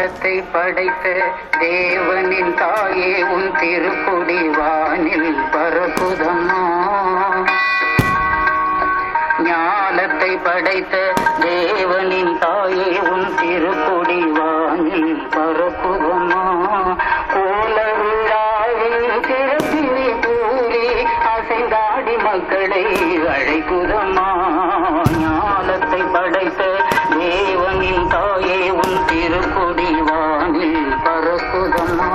ஞாலத்தை படைத்த தேவனின் தாயே உன் திருக்குடி வானில் பரப்புதம்மா. ஞாலத்தை படைத்த தேவனின் தாயே உன் திருக்குடி வானில் பரப்புதம்மா. கோல விழாவில் திறப்பினை கூறி அசைந்தாடி மக்களை அழைக்குதம்மா. ஞாலத்தை படைத்த தேவனின் தாயே உன் திருக்குடி வானில் பரப்புதம்மா.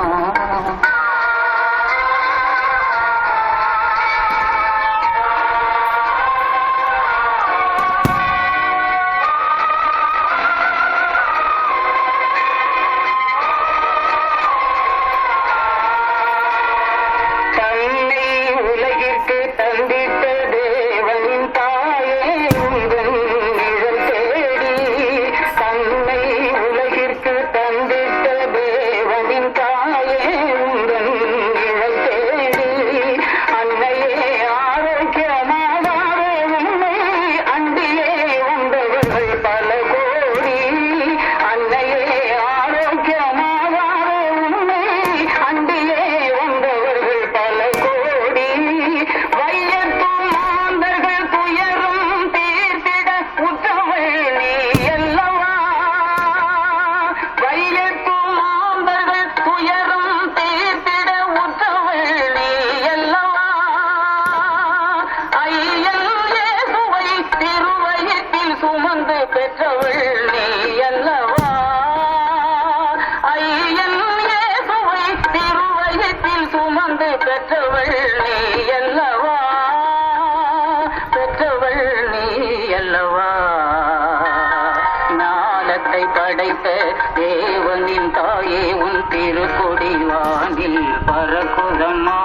பெற்றவள் நீ அல்லவா? ஐயன் இயேசுவை திருவயத்தில் சுமந்து பெற்றவள் நீ அல்லவா? பெற்றவள் நீ அல்லவா? ஞாலத்தை படைத்த தேவனின் தாயே உன் திருக்கொடி வானில் பரக்குதம்மா.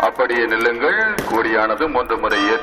அப்படியே நில்லுங்கள். கூடியானது 3 முறை ஏற்றி